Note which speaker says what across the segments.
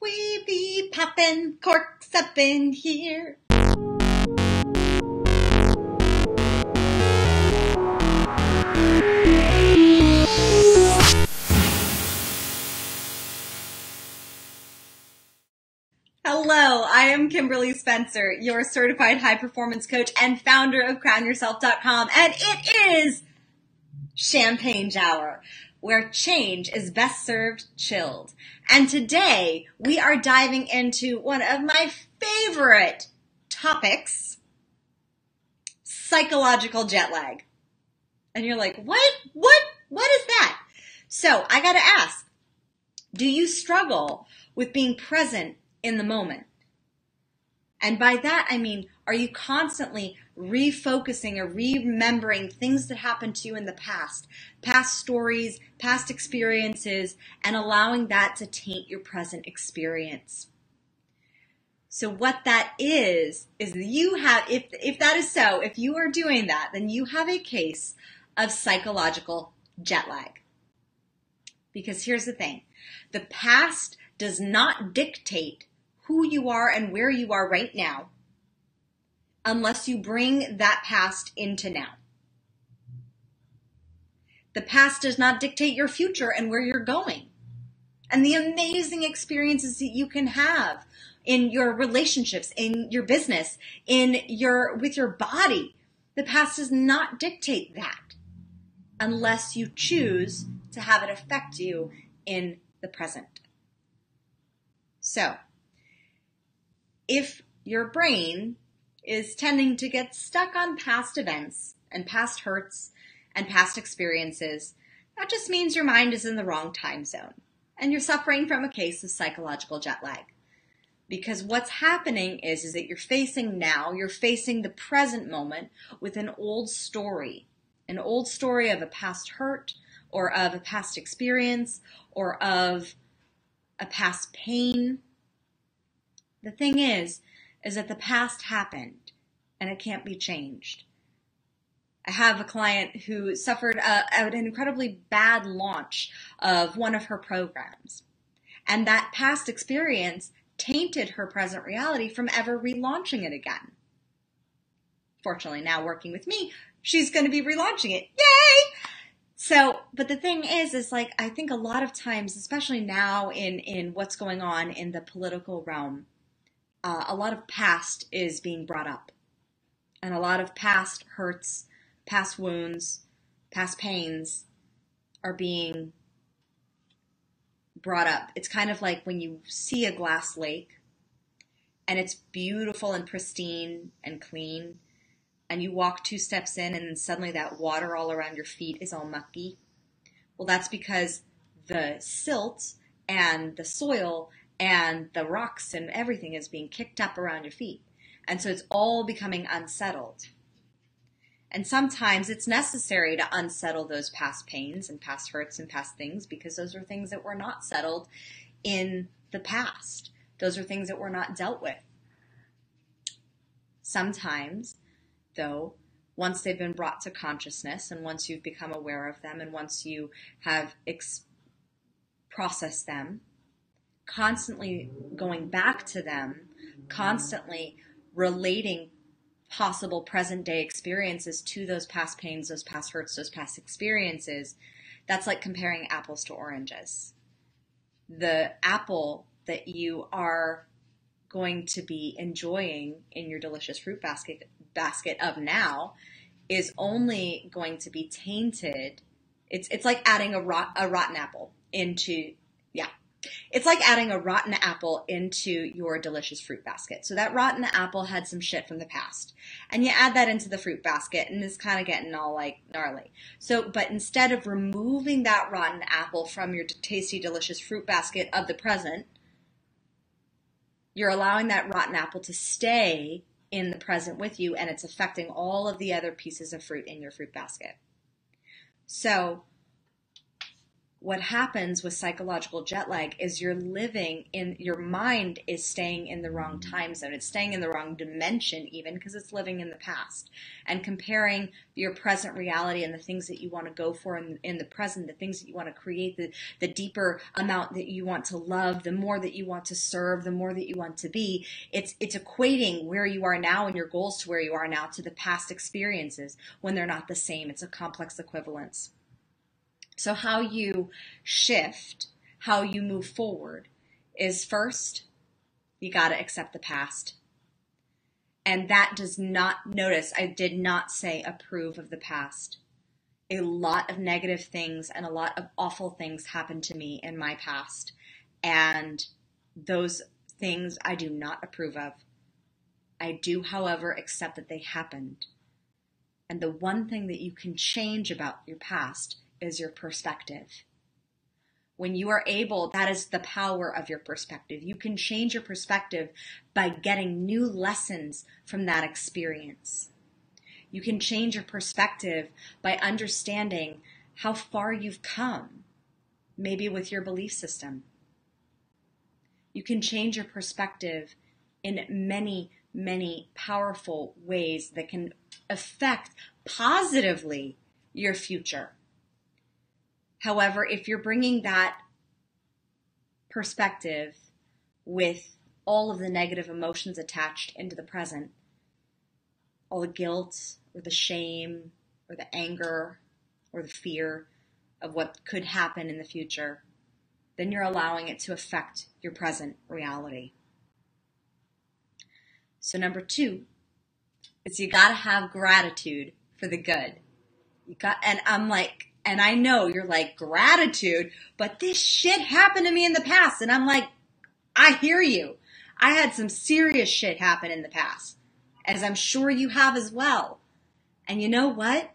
Speaker 1: We be poppin' corks up in here. Hello, I am Kimberly Spencer, your certified high performance coach and founder of crownyourself.com, and it is Champagne Hour, where change is best served chilled. And today we are diving into one of my favorite topics, psychological jet lag. And you're like, what is that? So I gotta ask, do you struggle with being present in the moment? And by that, I mean, are you constantly refocusing or remembering things that happened to you in the past stories, past experiences, and allowing that to taint your present experience? So what that is you have, if that is so, if you are doing that, then you have a case of psychological jet lag. Because here's the thing, the past does not dictate who you are and where you are right now unless you bring that past into now. The past does not dictate your future and where you're going and the amazing experiences that you can have in your relationships, in your business, with your body. The past does not dictate that unless you choose to have it affect you in the present. So, if your brain is tending to get stuck on past events and past hurts and past experiences, that just means your mind is in the wrong time zone and you're suffering from a case of psychological jet lag. Because what's happening is that you're facing the present moment with an old story of a past hurt or of a past experience or of a past pain. The thing is that the past happened and it can't be changed. I have a client who suffered an incredibly bad launch of one of her programs. And that past experience tainted her present reality from ever relaunching it again. Fortunately, now working with me, she's going to be relaunching it. Yay! So, but the thing is like, I think a lot of times, especially now in what's going on in the political realm, a lot of past is being brought up. And a lot of past hurts, past wounds, past pains are being brought up. It's kind of like when you see a glass lake and it's beautiful and pristine and clean, and you walk 2 steps in and then suddenly that water all around your feet is all mucky. Well, that's because the silt and the soil and the rocks and everything is being kicked up around your feet. And so it's all becoming unsettled. And sometimes it's necessary to unsettle those past pains and past hurts and past things because those are things that were not settled in the past. Those are things that were not dealt with. Sometimes, though, once they've been brought to consciousness and once you've become aware of them and once you have processed them, constantly going back to them, constantly relating possible present day experiences to those past pains, those past hurts, those past experiences, that's like comparing apples to oranges. The apple that you are going to be enjoying in your delicious fruit basket of now is only going to be tainted. It's like adding a rotten apple into your delicious fruit basket. So that rotten apple had some shit from the past. And you add that into the fruit basket and it's kind of getting all like gnarly. So, but instead of removing that rotten apple from your tasty, delicious fruit basket of the present, you're allowing that rotten apple to stay in the present with you, and it's affecting all of the other pieces of fruit in your fruit basket. So what happens with psychological jet lag is your mind is staying in the wrong time zone. It's staying in the wrong dimension even because it's living in the past and comparing your present reality and the things that you want to go for in the present, the things that you want to create, the deeper amount that you want to love, the more that you want to serve, the more that you want to be. It's equating where you are now and your goals to where you are now to the past experiences when they're not the same. It's a complex equivalence. So how you shift, how you move forward is first, you got to accept the past. And that does not, notice, I did not say approve of the past. A lot of negative things and a lot of awful things happened to me in my past. And those things I do not approve of. I do, however, accept that they happened. And the one thing that you can change about your past is your perspective. When you are able, that is the power of your perspective. You can change your perspective by getting new lessons from that experience. You can change your perspective by understanding how far you've come, maybe with your belief system. You can change your perspective in many, many powerful ways that can affect positively your future. However, if you're bringing that perspective with all of the negative emotions attached into the present, all the guilt or the shame or the anger or the fear of what could happen in the future, then you're allowing it to affect your present reality. So number 2 is you got to have gratitude for the good. And I know you're like, gratitude, but this shit happened to me in the past. And I'm like, I hear you. I had some serious shit happen in the past, as I'm sure you have as well. And you know what?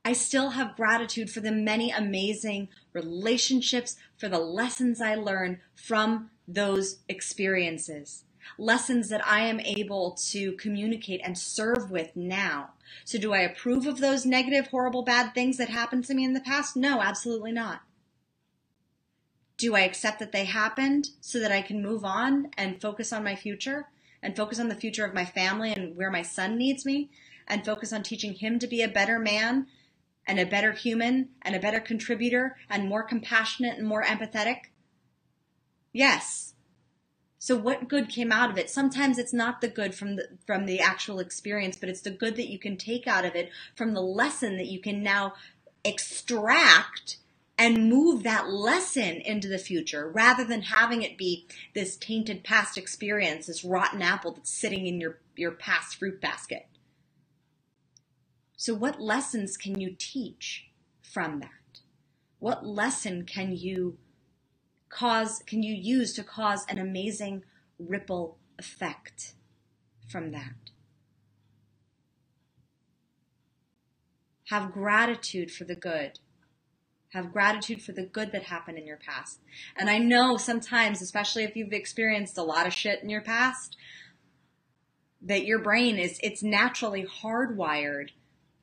Speaker 1: I still have gratitude for the many amazing relationships, for the lessons I learned from those experiences. Lessons that I am able to communicate and serve with now. So do I approve of those negative, horrible, bad things that happened to me in the past? No, absolutely not. Do I accept that they happened so that I can move on and focus on my future and focus on the future of my family and where my son needs me and focus on teaching him to be a better man and a better human and a better contributor and more compassionate and more empathetic? Yes. So what good came out of it? Sometimes it's not the good from the actual experience, but it's the good that you can take out of it from the lesson that you can now extract and move that lesson into the future rather than having it be this tainted past experience, this rotten apple that's sitting in your past fruit basket. So what lessons can you teach from that? What lesson can you use to cause an amazing ripple effect from that? Have gratitude for the good. Have gratitude for the good that happened in your past. And I know sometimes, especially if you've experienced a lot of shit in your past, that your brain it's naturally hardwired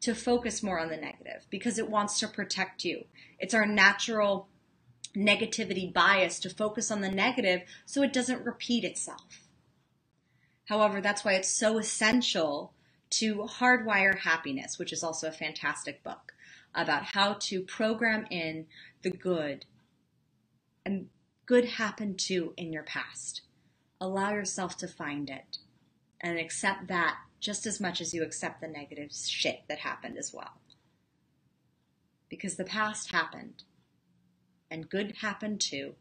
Speaker 1: to focus more on the negative because it wants to protect you. It's our natural negativity bias to focus on the negative so it doesn't repeat itself. However, that's why it's so essential to hardwire happiness, which is also a fantastic book about how to program in the good. And good happened too in your past. Allow yourself to find it and accept that just as much as you accept the negative shit that happened as well. Because the past happened. And good happened too.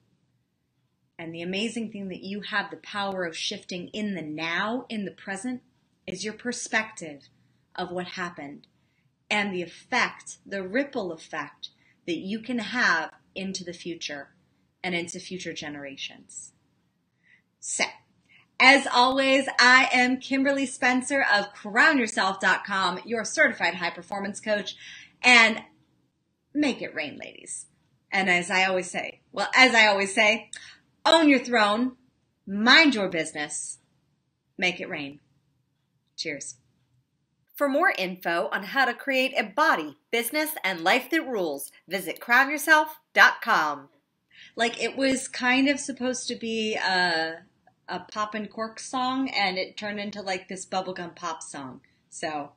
Speaker 1: And the amazing thing that you have the power of shifting in the now, in the present, is your perspective of what happened and the effect, the ripple effect that you can have into the future and into future generations. So, as always, I am Kimberly Spencer of CrownYourself.com, your certified high performance coach, and make it rain, ladies. And as I always say, own your throne, mind your business, make it rain. Cheers.
Speaker 2: For more info on how to create a body, business, and life that rules, visit crownyourself.com.
Speaker 1: Like, it was kind of supposed to be a pop and cork song, and it turned into like this bubblegum pop song. So